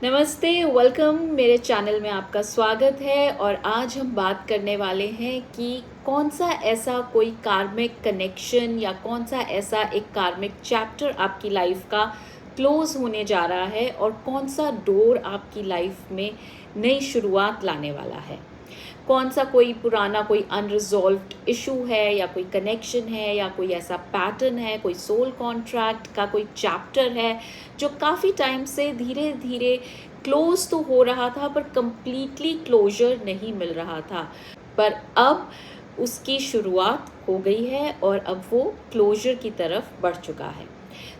नमस्ते, वेलकम। मेरे चैनल में आपका स्वागत है और आज हम बात करने वाले हैं कि कौन सा ऐसा कोई कार्मिक कनेक्शन या कौन सा ऐसा एक कार्मिक चैप्टर आपकी लाइफ का क्लोज होने जा रहा है और कौन सा डोर आपकी लाइफ में नई शुरुआत लाने वाला है। कौन सा कोई पुराना कोई अनरिजॉल्व्ड इशू है या कोई कनेक्शन है या कोई ऐसा पैटर्न है, कोई सोल कॉन्ट्रैक्ट का कोई चैप्टर है जो काफ़ी टाइम से धीरे धीरे क्लोज तो हो रहा था पर कंप्लीटली क्लोजर नहीं मिल रहा था, पर अब उसकी शुरुआत हो गई है और अब वो क्लोजर की तरफ बढ़ चुका है।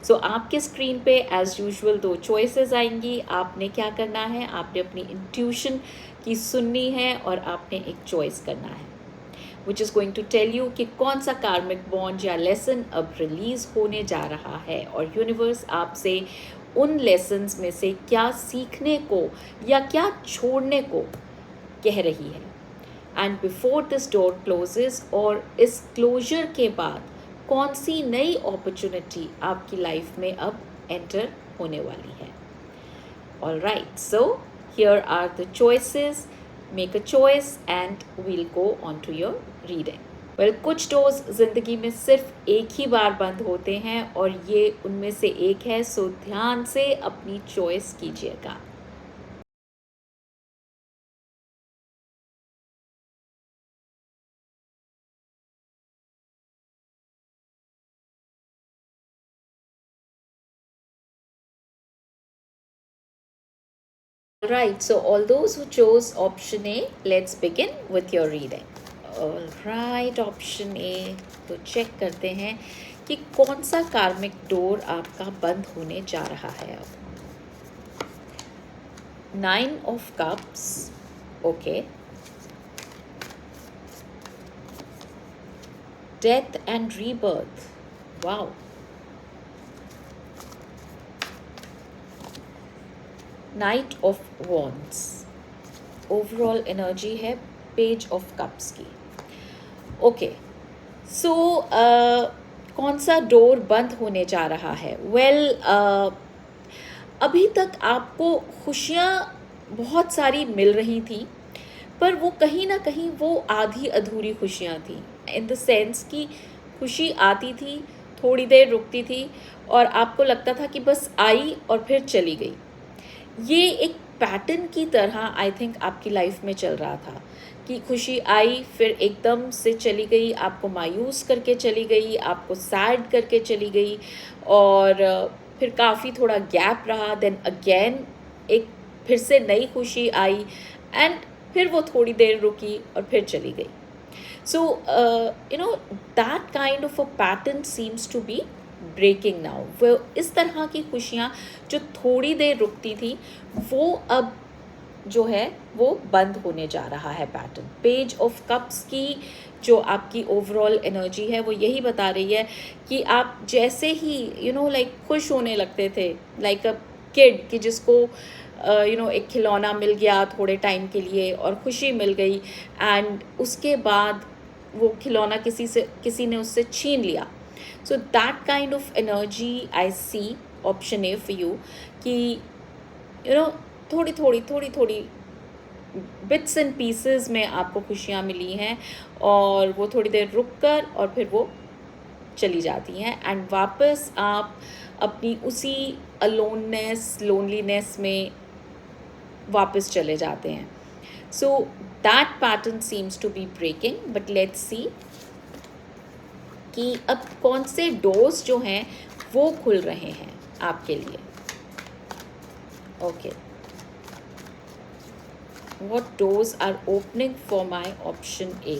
सो आपके स्क्रीन पे एज यूजुअल दो चॉइसेस आएंगी। आपने क्या करना है, आपने अपनी इंट्यूशन की सुननी है और आपने एक चॉइस करना है which is going to tell you कि कौन सा कार्मिक बॉन्ड या लेसन अब रिलीज होने जा रहा है और यूनिवर्स आपसे उन लेसन्स में से क्या सीखने को या क्या छोड़ने को कह रही है। And before this door closes और इस क्लोजर के बाद कौन सी नई अपॉर्चुनिटी आपकी लाइफ में अब एंटर होने वाली है। All right, so here are the choices. Make a choice and we'll go on to your reading. Well, कुछ डोर्स जिंदगी में सिर्फ एक ही बार बंद होते हैं और ये उनमें से एक है, सो ध्यान से अपनी चॉइस कीजिएगा। Right, so all those who chose option A, let's begin with your reading. All right, option A, तो चेक करते हैं कि कौन सा कार्मिक डोर आपका बंद होने जा रहा है अब। 9 of Cups, okay. Death and Rebirth, wow. Knight of Wands, overall energy है पेज ऑफ कप्स की। ओके, सो कौन सा डोर बंद होने जा रहा है? वेल, अभी तक आपको खुशियाँ बहुत सारी मिल रही थी, पर वो कहीं ना कहीं वो आधी अधूरी खुशियाँ थी, इन द सेंस कि खुशी आती थी, थोड़ी देर रुकती थी और आपको लगता था कि बस आई और फिर चली गई। ये एक पैटर्न की तरह आई थिंक आपकी लाइफ में चल रहा था कि खुशी आई फिर एकदम से चली गई, आपको मायूस करके चली गई, आपको सैड करके चली गई और फिर काफ़ी थोड़ा गैप रहा, देन अगेन एक फिर से नई खुशी आई एंड फिर वो थोड़ी देर रुकी और फिर चली गई। So you know that kind of a pattern seems to be breaking now. वो इस तरह की खुशियाँ जो थोड़ी देर रुकती थी वो अब जो है वो बंद होने जा रहा है पैटर्न। पेज ऑफ कप्स की जो आपकी ओवरऑल एनर्जी है वो यही बता रही है कि आप जैसे ही लाइक खुश होने लगते थे, लाइक अ किड कि जिसको एक खिलौना मिल गया थोड़े टाइम के लिए और खुशी मिल गई एंड उसके बाद वो खिलौना किसी ने उससे छीन लिया। So that kind of energy I see option A for you कि थोड़ी थोड़ी बिट्स एंड पीसेस में आपको खुशियाँ मिली हैं और वो थोड़ी देर रुक कर और फिर वो चली जाती हैं एंड वापस आप अपनी उसी लोनलीनेस में वापस चले जाते हैं। So that pattern seems to be breaking, but let's see कि अब कौन से डोर्स जो हैं वो खुल रहे हैं आपके लिए। Okay, what doors are opening for my option A?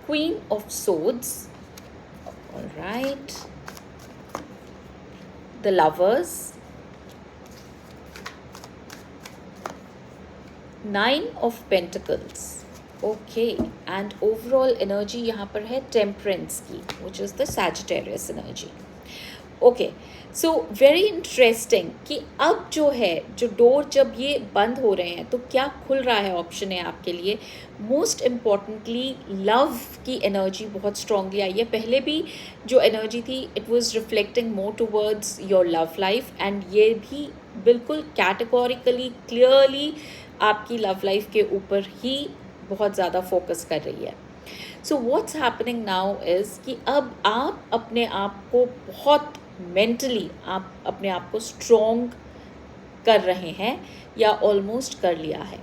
Queen of Swords, all right. The Lovers, Nine of Pentacles, okay. And overall energy यहाँ पर है Temperance की, which is the Sagittarius energy. Okay, so very interesting कि अब जो है, जो door जब ये बंद हो रहे हैं तो क्या खुल रहा है ऑप्शन है आपके लिए. मोस्ट इम्पॉर्टेंटली लव की एनर्जी बहुत स्ट्रांगली आई है. पहले भी जो एनर्जी थी it was reflecting more towards your love life, and ये भी बिल्कुल कैटेगोरिकली क्लियरली आपकी लव लाइफ के ऊपर ही बहुत ज़्यादा फोकस कर रही है. So what's happening now is कि अब आप अपने आप को बहुत मेंटली आप अपने आप को स्ट्रॉन्ग कर रहे हैं या ऑलमोस्ट कर लिया है.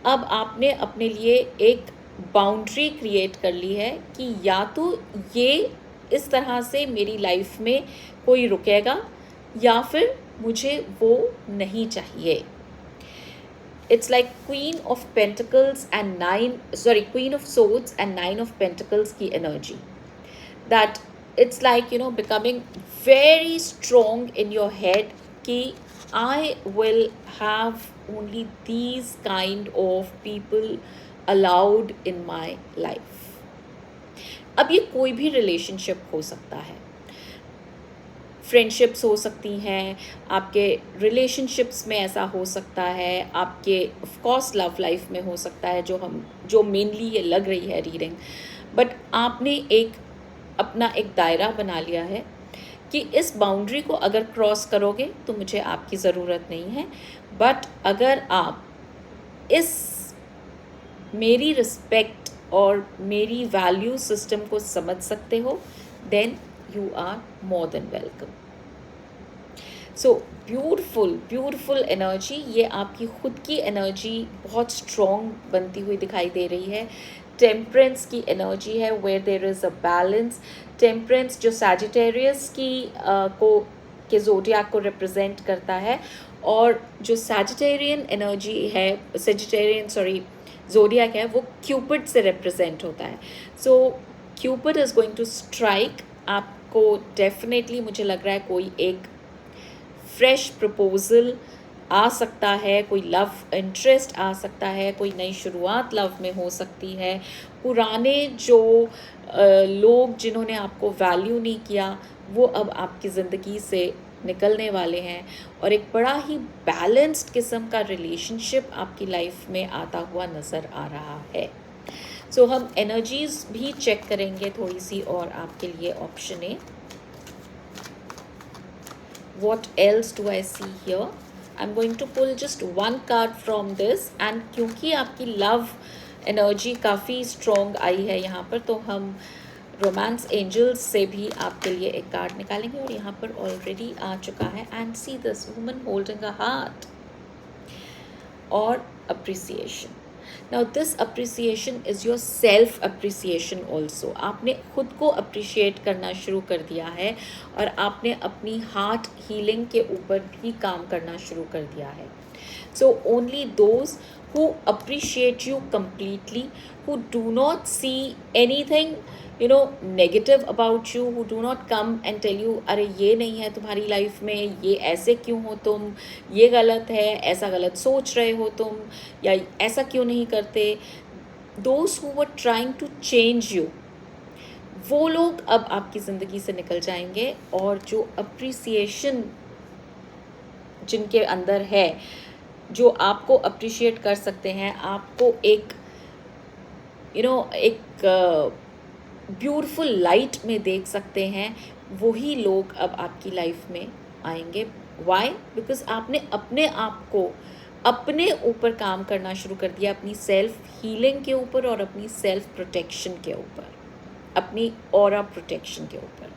अब आपने अपने लिए एक बाउंड्री क्रिएट कर ली है कि या तो ये इस तरह से मेरी लाइफ में कोई रुकेगा या फिर मुझे वो नहीं चाहिए. It's like Queen of Pentacles and Queen of Swords and Nine of Pentacles की energy. That it's like, becoming very strong in your head कि I will have only these kind of people allowed in my life. अब ये कोई भी relationship हो सकता है, friendships हो सकती हैं, आपके रिलेशनशिप्स में ऐसा हो सकता है, आपके ऑफ कोर्स लव लाइफ में हो सकता है, जो मेनली ये लग रही है रीडिंग. बट आपने एक अपना एक दायरा बना लिया है कि इस बाउंड्री को अगर क्रॉस करोगे तो मुझे आपकी ज़रूरत नहीं है. बट अगर आप इस मेरी रिस्पेक्ट और मेरी वैल्यू सिस्टम को समझ सकते हो, then you are more than welcome. So beautiful energy. ये आपकी खुद की एनर्जी बहुत स्ट्रॉन्ग बनती हुई दिखाई दे रही है. टेम्परेंस की एनर्जी है, where there is a balance. Temperance जो सैजिटेरियस की के ज़ोडिएक को रिप्रेजेंट करता है, और जो सैजिटेरियन एनर्जी है, ज़ोडिएक है, वो क्यूपिड से रिप्रेजेंट होता है. So Cupid is going to strike. आपको डेफिनेटली मुझे लग रहा है कोई एक फ्रेश प्रपोजल आ सकता है, कोई लव इंटरेस्ट आ सकता है, कोई नई शुरुआत लव में हो सकती है. पुराने जो लोग जिन्होंने आपको वैल्यू नहीं किया वो अब आपकी ज़िंदगी से निकलने वाले हैं, और एक बड़ा ही बैलेंस्ड किस्म का रिलेशनशिप आपकी लाइफ में आता हुआ नज़र आ रहा है. सो हम एनर्जीज भी चेक करेंगे थोड़ी सी और आपके लिए option A. What else do I see here? I'm going to pull just one card from this, and क्योंकि आपकी लव एनर्जी काफ़ी स्ट्रॉन्ग आई है यहाँ पर, तो हम रोमांस एंजल्स से भी आपके लिए एक कार्ड निकालेंगे, और यहाँ पर ऑलरेडी आ चुका है. And see this woman holding a heart और appreciation. Now this appreciation is your self appreciation also. आपने खुद को अप्रिशिएट करना शुरू कर दिया है, और आपने अपनी हार्ट हीलिंग के ऊपर भी काम करना शुरू कर दिया है. So only those who appreciate you completely, who do not see anything negative about you, who do not come and tell you अरे ये नहीं है तुम्हारी लाइफ में, ये ऐसे क्यों हो तुम, ये गलत है, ऐसा गलत सोच रहे हो तुम, या ऐसा क्यों नहीं करते. those who were trying to change you, वो लोग अब आपकी ज़िंदगी से निकल जाएंगे, और जो अप्रिसिएशन जिनके अंदर है, जो आपको अप्रिशिएट कर सकते हैं, आपको एक एक ब्यूटीफुल लाइट में देख सकते हैं, वही लोग अब आपकी लाइफ में आएंगे. वाई? बिकॉज आपने अपने आप को अपने ऊपर काम करना शुरू कर दिया, अपनी सेल्फ हीलिंग के ऊपर और अपनी सेल्फ प्रोटेक्शन के ऊपर, अपनी ऑरा प्रोटेक्शन के ऊपर.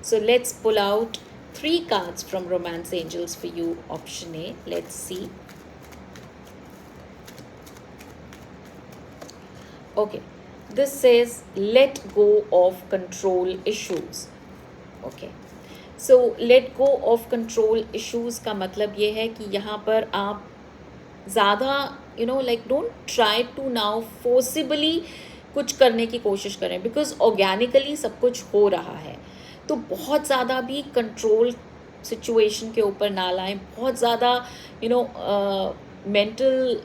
So let's pull out 3 cards from Romance Angels for you. Option A. Let's see. Okay. This says let go of control issues. Okay. So let go of control issues का मतलब ये है कि यहाँ पर आप ज़्यादा don't try to now forcibly कुछ करने की कोशिश करें, बिकॉज ऑर्गेनिकली सब कुछ हो रहा है. तो बहुत ज़्यादा भी कंट्रोल सिचुएशन के ऊपर ना लाएं, बहुत ज़्यादा मेंटल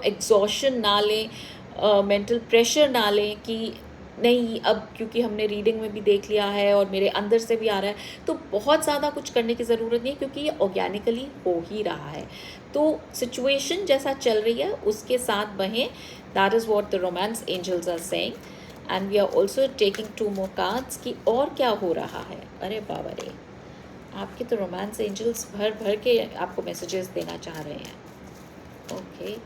एग्जॉशन ना लें, मेंटल प्रेशर ना लें कि नहीं अब क्योंकि हमने रीडिंग में भी देख लिया है और मेरे अंदर से भी आ रहा है, तो बहुत ज़्यादा कुछ करने की ज़रूरत नहीं है क्योंकि ये ऑर्गेनिकली हो ही रहा है। तो सिचुएशन जैसा चल रही है उसके साथ बहें, that is what the romance angels are saying. And we are also taking 2 more cards कि और क्या हो रहा है। अरे बाबा रे, आपके तो रोमांस एंजल्स भर भर के आपको मैसेजेस देना चाह रहे हैं। Okay,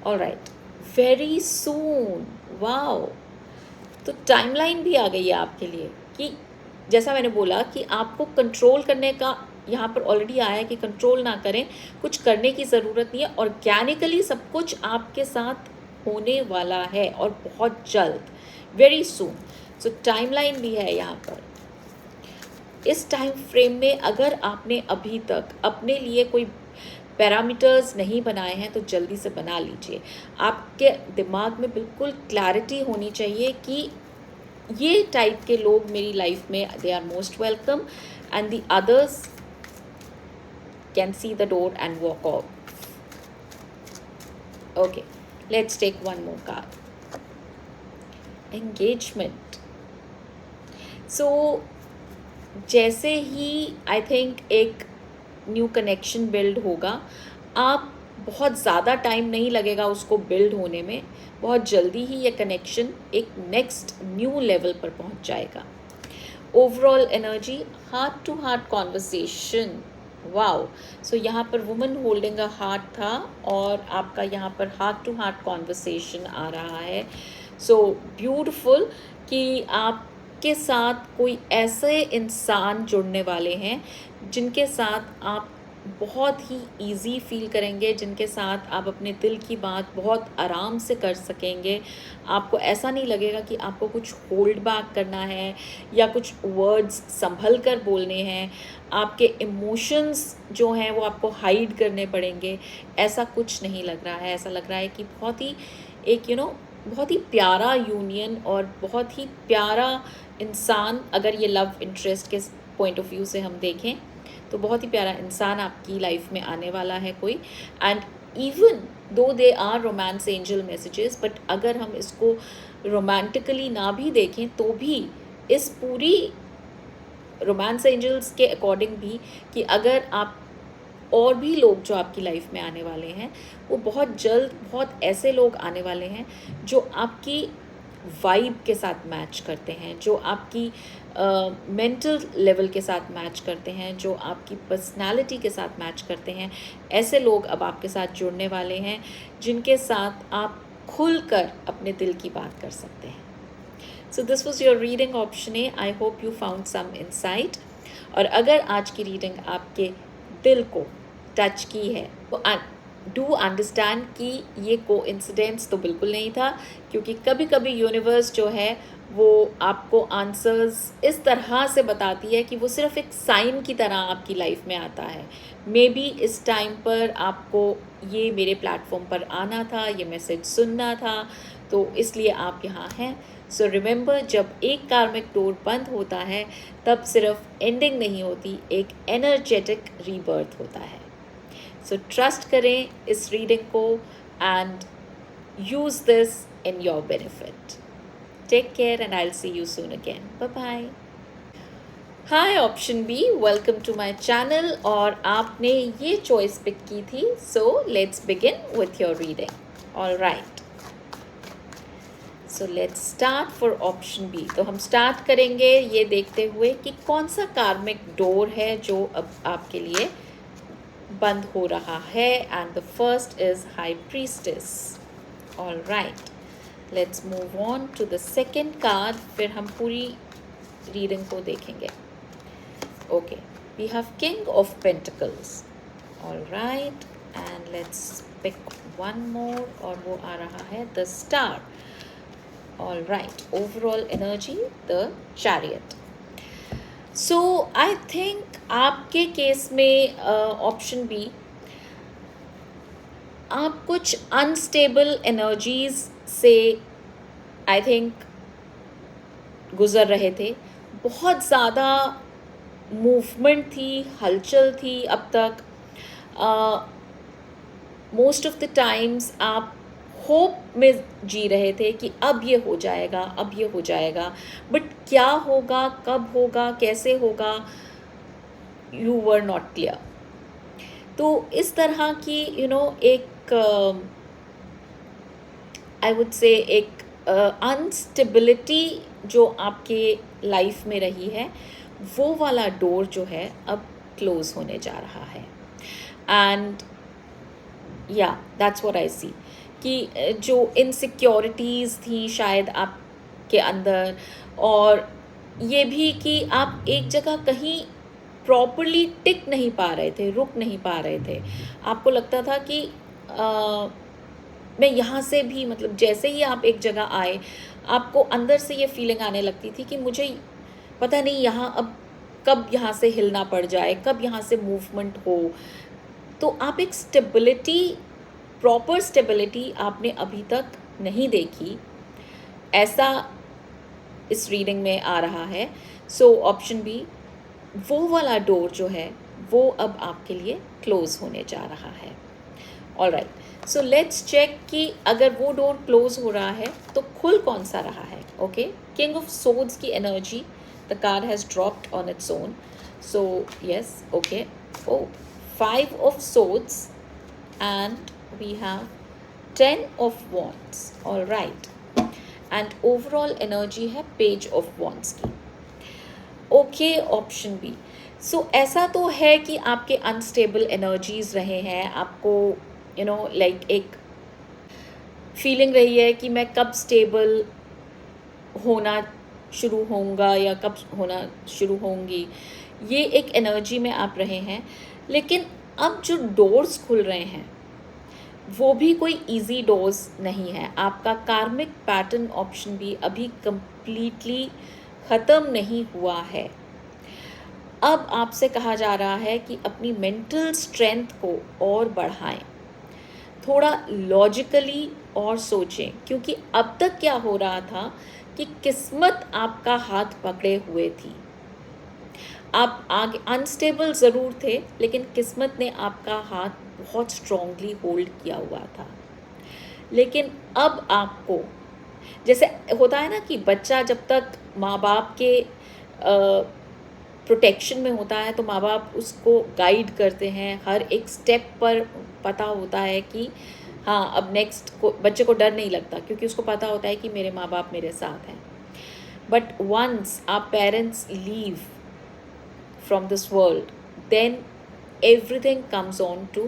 alright, very soon, wow. तो टाइमलाइन भी आ गई है आपके लिए कि जैसा मैंने बोला कि आपको कंट्रोल करने का यहाँ पर ऑलरेडी आया है कि कंट्रोल ना करें, कुछ करने की ज़रूरत नहीं है, ऑर्गेनिकली सब कुछ आपके साथ होने वाला है और बहुत जल्द, वेरी सून। सो टाइमलाइन भी है यहाँ पर। इस टाइम फ्रेम में अगर आपने अभी तक अपने लिए कोई पैरामीटर्स नहीं बनाए हैं तो जल्दी से बना लीजिए। आपके दिमाग में बिल्कुल क्लैरिटी होनी चाहिए कि ये टाइप के लोग मेरी लाइफ में they are most welcome and the others can see the door and walk off. Okay, let's take one more card, engagement. So जैसे ही आई थिंक एक न्यू कनेक्शन बिल्ड होगा, आप बहुत ज़्यादा टाइम नहीं लगेगा उसको बिल्ड होने में, बहुत जल्दी ही ये कनेक्शन एक नेक्स्ट न्यू लेवल पर पहुंच जाएगा। Overall energy, heart to heart conversation, wow. So यहाँ पर वुमन होल्डिंग अ हार्ट था और आपका यहाँ पर हार्ट टू हार्ट कॉन्वर्सेशन आ रहा है। सो ब्यूटिफुल कि आपके साथ कोई ऐसे इंसान जुड़ने वाले हैं जिनके साथ आप बहुत ही इजी फील करेंगे, जिनके साथ आप अपने दिल की बात बहुत आराम से कर सकेंगे। आपको ऐसा नहीं लगेगा कि आपको कुछ होल्ड बैक करना है या कुछ वर्ड्स संभल कर बोलने हैं, आपके इमोशंस जो हैं वो आपको हाइड करने पड़ेंगे, ऐसा कुछ नहीं लग रहा है। ऐसा लग रहा है कि बहुत ही एक बहुत ही प्यारा यूनियन और बहुत ही प्यारा इंसान, अगर ये लव इंटरेस्ट के पॉइंट ऑफ व्यू से हम देखें तो बहुत ही प्यारा इंसान आपकी लाइफ में आने वाला है कोई। And even though they are romance angel messages, but अगर हम इसको रोमांटिकली ना भी देखें तो भी इस पूरी रोमांस एंजल्स के अकॉर्डिंग भी कि अगर आप और भी लोग जो आपकी लाइफ में आने वाले हैं वो बहुत जल्द बहुत ऐसे लोग आने वाले हैं जो आपकी वाइब के साथ मैच करते हैं, जो आपकी मेंटल लेवल के साथ मैच करते हैं, जो आपकी पर्सनालिटी के साथ मैच करते हैं। ऐसे लोग अब आपके साथ जुड़ने वाले हैं जिनके साथ आप खुलकर अपने दिल की बात कर सकते हैं। So this was your reading option A. I hope you found some insight. और अगर आज की रीडिंग आपके दिल को टच की है तो डू अंडरस्टैंड कि ये कोइंसिडेंस तो बिल्कुल नहीं था, क्योंकि कभी कभी यूनिवर्स जो है वो आपको आंसर्स इस तरह से बताती है कि वो सिर्फ एक साइन की तरह आपकी लाइफ में आता है। मे बी इस टाइम पर आपको ये मेरे प्लेटफॉर्म पर आना था, ये मैसेज सुनना था, तो इसलिए आप यहाँ हैं। सो रिमेंबर, जब एक कार्मिक डोर बंद होता है तब सिर्फ एंडिंग नहीं होती, एक एनर्जेटिक रीबर्थ होता है। सो ट्रस्ट करें इस रीडिंग को and use this in your benefit. Take care and I will see you soon again. Bye bye. Hi option B, welcome to my channel. और आपने ये चॉइस पिक की थी, so let's begin with your reading. All right, so let's start for option B. तो हम start करेंगे ये देखते हुए कि कौन सा कार्मिक डोर है जो अब आपके लिए बंद हो रहा है। And the first is high priestess. All right, let's move on to the second card, फिर हम पूरी रीडिंग को देखेंगे। Okay, we have king of pentacles. All right, and let's pick one more, और वो आ रहा है the star. All right, overall energy, the chariot. So I think आपके केस में ऑप्शन बी, आप कुछ अनस्टेबल एनर्जीज से आई थिंक गुज़र रहे थे। बहुत ज़्यादा मूवमेंट थी, हलचल थी अब तक। मोस्ट ऑफ द टाइम्स आप होप में जी रहे थे कि अब ये हो जाएगा, अब ये हो जाएगा, बट क्या होगा, कब होगा, कैसे होगा, यू वर नॉट क्लियर। तो इस तरह की एक आई वुड से एक अनस्टेबिलिटी जो आपके लाइफ में रही है, वो वाला डोर जो है अब क्लोज होने जा रहा है। एंड या दैट्स व्हाट आई सी कि जो इनसिक्योरिटीज़ थी शायद आपके अंदर, और ये भी कि आप एक जगह कहीं प्रॉपरली टिक नहीं पा रहे थे, रुक नहीं पा रहे थे। आपको लगता था कि मैं यहाँ से भी, मतलब जैसे ही आप एक जगह आए, आपको अंदर से ये फीलिंग आने लगती थी कि मुझे पता नहीं यहाँ अब कब यहाँ से हिलना पड़ जाए, कब यहाँ से मूवमेंट हो। तो आप एक स्टेबिलिटी, प्रॉपर स्टेबिलिटी आपने अभी तक नहीं देखी, ऐसा इस रीडिंग में आ रहा है। सो ऑप्शन बी, वो वाला डोर जो है वो अब आपके लिए क्लोज होने जा रहा है। ऑलराइट, सो लेट्स चेक कि अगर वो डोर क्लोज हो रहा है तो खुल कौन सा रहा है। ओके, किंग ऑफ सोर्ड्स की energy, the card has dropped on its own. So yes, okay, oh 5 of swords and we have 10 of wands. All right, and overall energy है page of wands की। Okay, option B, सो ऐसा तो है कि आपके unstable energies रहे हैं, आपको लाइक एक फीलिंग रही है कि मैं कब स्टेबल होना शुरू होऊंगा या कब होना शुरू होंगी, ये एक एनर्जी में आप रहे हैं। लेकिन अब जो डोर्स खुल रहे हैं वो भी कोई इजी डोर्स नहीं है। आपका कार्मिक पैटर्न, ऑप्शन बी, अभी कंप्लीटली ख़त्म नहीं हुआ है। अब आपसे कहा जा रहा है कि अपनी मेंटल स्ट्रेंथ को और बढ़ाएं, थोड़ा लॉजिकली और सोचें, क्योंकि अब तक क्या हो रहा था कि किस्मत आपका हाथ पकड़े हुए थी। आप आगे अनस्टेबल ज़रूर थे, लेकिन किस्मत ने आपका हाथ बहुत स्ट्रॉन्गली होल्ड किया हुआ था। लेकिन अब आपको, जैसे होता है ना कि बच्चा जब तक माँ बाप के प्रोटेक्शन में होता है तो माँ बाप उसको गाइड करते हैं, हर एक स्टेप पर पता होता है कि हाँ अब नेक्स्ट को, बच्चे को डर नहीं लगता क्योंकि उसको पता होता है कि मेरे माँ बाप मेरे साथ हैं। But once our parents leave from this world, then everything comes on to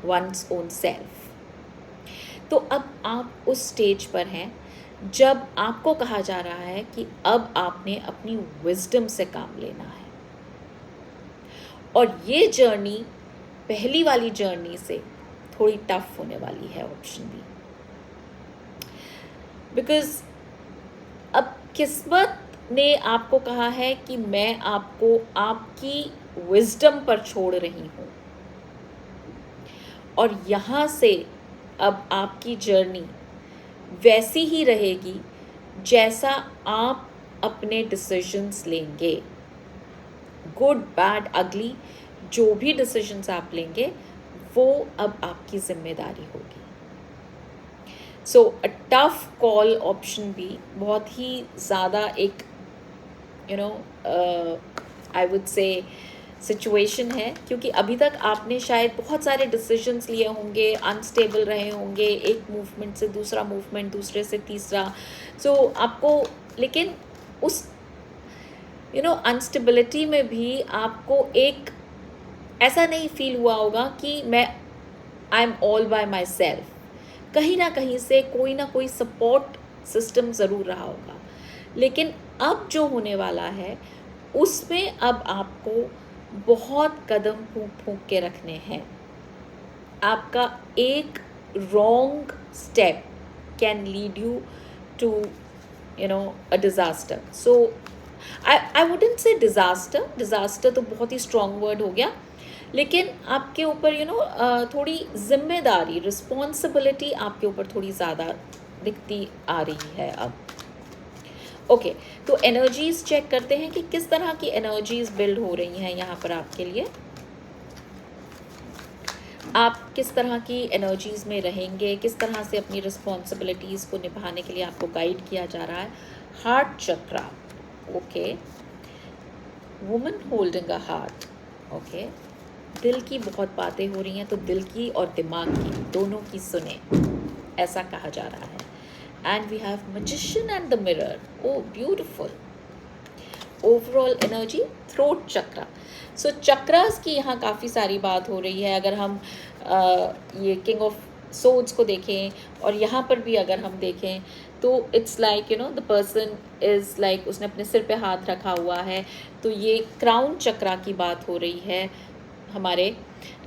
one's own self. तो अब आप उस स्टेज पर हैं जब आपको कहा जा रहा है कि अब आपने अपनी विजडम से काम लेना है, और ये जर्नी पहली वाली जर्नी से थोड़ी टफ होने वाली है, ऑप्शन बी। बिकॉज अब किस्मत ने आपको कहा है कि मैं आपको आपकी विजडम पर छोड़ रही हूँ, और यहाँ से अब आपकी जर्नी वैसी ही रहेगी जैसा आप अपने डिसीजंस लेंगे। गुड, बैड, अगली, जो भी डिसीजंस आप लेंगे वो अब आपकी जिम्मेदारी होगी। So a tough call, option B, बहुत ही ज़्यादा एक आई वुड से सिचुएशन है, क्योंकि अभी तक आपने शायद बहुत सारे डिसीजंस लिए होंगे, अनस्टेबल रहे होंगे, एक मूवमेंट से दूसरा मूवमेंट, दूसरे से तीसरा। सो आपको, लेकिन उस अनस्टेबिलिटी में भी आपको एक ऐसा नहीं फील हुआ होगा कि मैं I am all bye my self. कहीं ना कहीं से कोई ना कोई सपोर्ट सिस्टम ज़रूर रहा होगा। लेकिन अब जो होने वाला है उसमें अब आपको बहुत कदम फूंक फूंक के रखने हैं। आपका एक wrong step can lead you to a disaster. So I wouldn't say disaster तो बहुत ही स्ट्रॉन्ग वर्ड हो गया, लेकिन आपके ऊपर थोड़ी जिम्मेदारी, रिस्पॉन्सिबिलिटी आपके ऊपर थोड़ी ज़्यादा दिखती आ रही है अब। ओके, तो एनर्जीज चेक करते हैं कि किस तरह की एनर्जीज बिल्ड हो रही हैं यहाँ पर आपके लिए। आप किस तरह की एनर्जीज़ में रहेंगे, किस तरह से अपनी रिस्पॉन्सिबिलिटीज़ को निभाने के लिए आपको गाइड किया जा रहा है। Heart chakra, okay, woman holding a heart, okay, दिल की बहुत बातें हो रही हैं, तो दिल की और दिमाग की दोनों की सुने, ऐसा कहा जा रहा है। And we have magician and the mirror, oh beautiful. Overall energy, throat chakra. So chakras की यहाँ काफ़ी सारी बात हो रही है। अगर हम ये किंग ऑफ सोड्स को देखें और यहाँ पर भी अगर हम देखें तो it's like you know the person is like उसने अपने सिर पे हाथ रखा हुआ है, तो ये क्राउन चक्रा की बात हो रही है हमारे।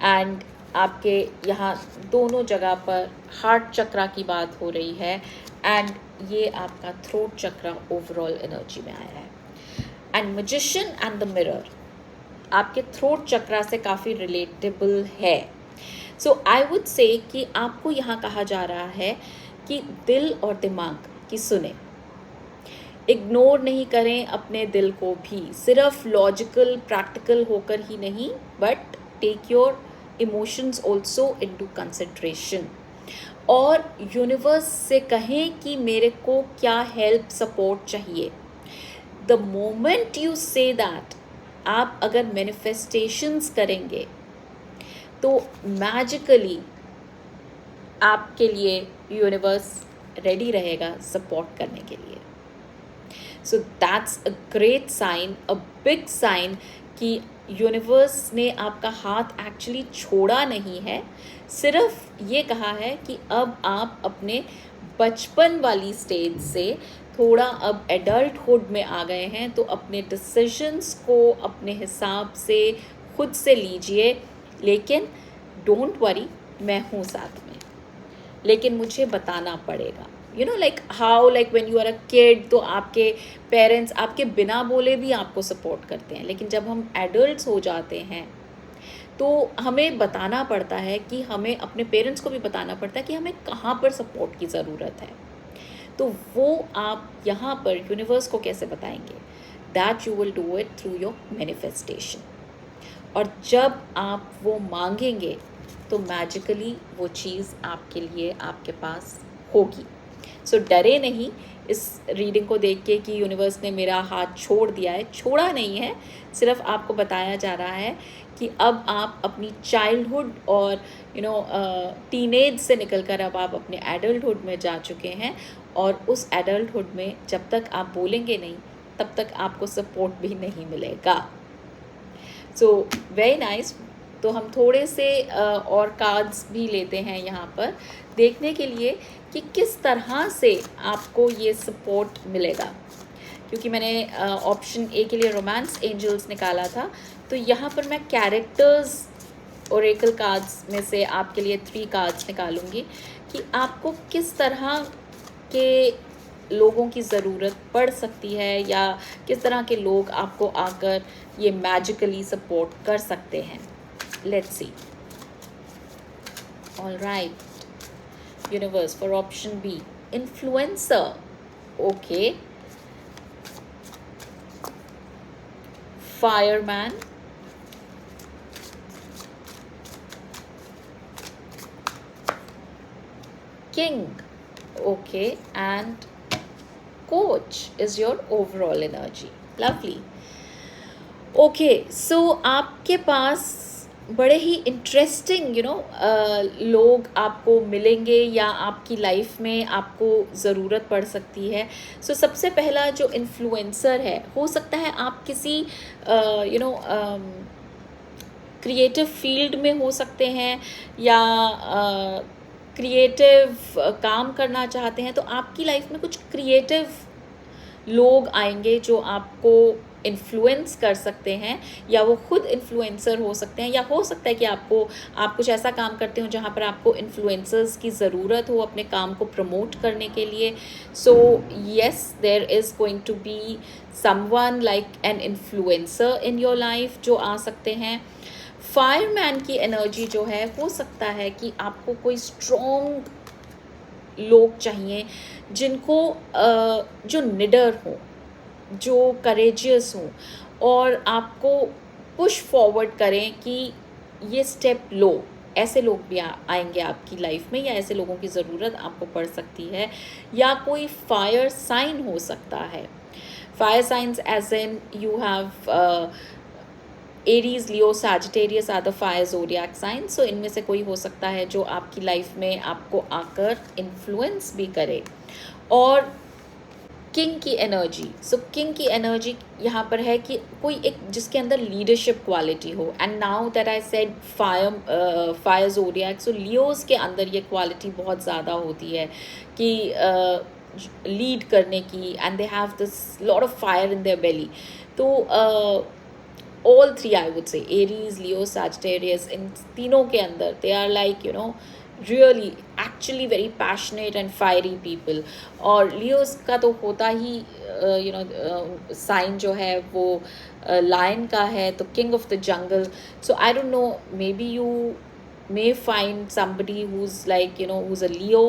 एंड आपके यहाँ दोनों जगह पर हार्ट चक्रा की बात हो रही है, एंड ये आपका थ्रोट चक्रा ओवरऑल एनर्जी में आया है। And magician and the mirror आपके थ्रोट चक्रा से काफ़ी रिलेटेबल है। सो आई वुड से कि आपको यहाँ कहा जा रहा है कि दिल और दिमाग की सुने, इग्नोर नहीं करें अपने दिल को भी, सिर्फ लॉजिकल प्रैक्टिकल होकर ही नहीं, but take your emotions also into consideration. और यूनिवर्स से कहें कि मेरे को क्या हेल्प सपोर्ट चाहिए। The moment you say that, आप अगर मैनिफेस्टेशंस करेंगे तो मैजिकली आपके लिए यूनिवर्स रेडी रहेगा सपोर्ट करने के लिए। So that's a great sign, a big sign कि यूनिवर्स ने आपका हाथ एक्चुअली छोड़ा नहीं है, सिर्फ ये कहा है कि अब आप अपने बचपन वाली स्टेज से थोड़ा अब एडल्टहुड में आ गए हैं, तो अपने डिसीजंस को अपने हिसाब से खुद से लीजिए। लेकिन डोंट वरी, मैं हूँ साथ में, लेकिन मुझे बताना पड़ेगा। You know like how like when you are a kid, तो आपके पेरेंट्स आपके बिना बोले भी आपको सपोर्ट करते हैं, लेकिन जब हम एडल्ट्स हो जाते हैं तो हमें बताना पड़ता है कि हमें अपने पेरेंट्स को भी बताना पड़ता है कि हमें कहाँ पर सपोर्ट की ज़रूरत है। तो वो आप यहाँ पर यूनिवर्स को कैसे बताएंगे? That you will do it through your manifestation. और जब आप वो मांगेंगे तो मैजिकली वो चीज़ आपके लिए आपके पास होगी। सो डरे नहीं इस रीडिंग को देख के कि यूनिवर्स ने मेरा हाथ छोड़ दिया है, छोड़ा नहीं है, सिर्फ आपको बताया जा रहा है कि अब आप अपनी चाइल्डहुड और टीनेज से निकलकर अब आप अपने एडल्टहुड में जा चुके हैं, और उस एडल्टहुड में जब तक आप बोलेंगे नहीं तब तक आपको सपोर्ट भी नहीं मिलेगा। So very nice. तो हम थोड़े से और कार्ड्स भी लेते हैं यहाँ पर देखने के लिए कि किस तरह से आपको ये सपोर्ट मिलेगा, क्योंकि मैंने ऑप्शन ए के लिए रोमांस एंजल्स निकाला था, तो यहाँ पर मैं कैरेक्टर्स ओरेकल कार्ड्स में से आपके लिए 3 कार्ड्स निकालूंगी कि आपको किस तरह के लोगों की ज़रूरत पड़ सकती है, या किस तरह के लोग आपको आकर ये मैजिकली सपोर्ट कर सकते हैं। Let's see. All right, universe for option B, influencer, okay, fireman, king, okay, and coach is your overall energy. Lovely. Okay, so आपके पास बड़े ही इंटरेस्टिंग लोग आपको मिलेंगे या आपकी लाइफ में आपको ज़रूरत पड़ सकती है। सो सबसे पहला जो इन्फ्लुएंसर है, हो सकता है आप किसी क्रिएटिव फील्ड में हो सकते हैं, या क्रिएटिव काम करना चाहते हैं, तो आपकी लाइफ में कुछ क्रिएटिव लोग आएंगे जो आपको इन्फ्लुएंस कर सकते हैं, या वो खुद इन्फ्लुएंसर हो सकते हैं, या हो सकता है कि आप कुछ ऐसा काम करते हो जहाँ पर आपको इन्फ्लुएंसर्स की ज़रूरत हो अपने काम को प्रमोट करने के लिए। So yes, there is going to be someone like an influencer in your life जो आ सकते हैं। फायरमैन की एनर्जी जो है, हो सकता है कि आपको कोई स्ट्रॉन्ग लोग चाहिए जिनको जो निडर हो, जो करेजियस हो, और आपको पुश फॉरवर्ड करें कि ये स्टेप लो, ऐसे लोग भी आएंगे आपकी लाइफ में, या ऐसे लोगों की ज़रूरत आपको पड़ सकती है, या कोई फायर साइन हो सकता है. Fire signs as in you have Aries, Leo, Sagittarius are the fire zodiac signs. So इनमें से कोई हो सकता है जो आपकी लाइफ में आपको आकर इन्फ्लुएंस भी करे. और किंग की एनर्जी, सो किंग की एनर्जी यहाँ पर है कि कोई एक जिसके अंदर लीडरशिप क्वालिटी हो. And now that I said fire zodiac, so Leos के अंदर ये क्वालिटी बहुत ज़्यादा होती है कि लीड करने की, and they have this lot of fire in their belly. तो all three, I would say, Aries, Leo, Sagittarius, in तीनों के अंदर they are like, you know, really actually very passionate and fiery people. और Leos का तो होता ही you know sign जो है वो lion का है, तो king of the jungle. So I don't know, maybe you may find somebody who's like, you know, who's a Leo,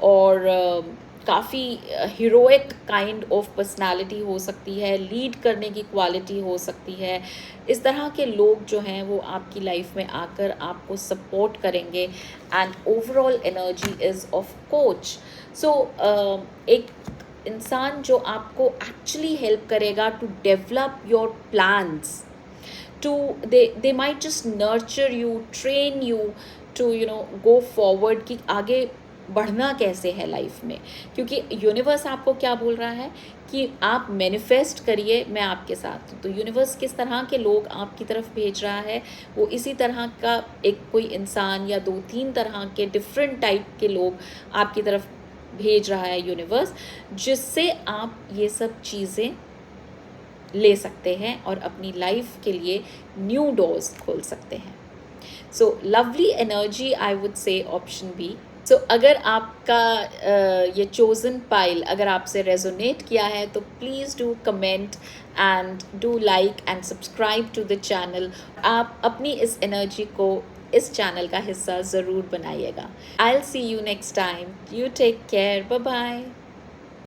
or काफ़ी हीरोइक काइंड ऑफ पर्सनालिटी हो सकती है, लीड करने की क्वालिटी हो सकती है. इस तरह के लोग जो हैं वो आपकी लाइफ में आकर आपको सपोर्ट करेंगे. And overall energy is of coach. So एक इंसान जो आपको एक्चुअली हेल्प करेगा to develop your plans, to they might just nurture you, train you to, you know, go forward कि आगे बढ़ना कैसे है लाइफ में. क्योंकि यूनिवर्स आपको क्या बोल रहा है कि आप मैनिफेस्ट करिए, मैं आपके साथ हूँ. तो यूनिवर्स किस तरह के लोग आपकी तरफ भेज रहा है, वो इसी तरह का एक कोई इंसान या 2-3 तरह के डिफरेंट टाइप के लोग आपकी तरफ भेज रहा है यूनिवर्स, जिससे आप ये सब चीज़ें ले सकते हैं और अपनी लाइफ के लिए न्यू डोर्स खोल सकते हैं. So lovely energy, I would say option B. So अगर आपका ये चोज़न पाइल अगर आपसे रेजोनेट किया है तो please do comment and do like and subscribe to the channel. आप अपनी इस एनर्जी को इस चैनल का हिस्सा ज़रूर बनाइएगा. I will see you next time. You take care. Bye bye.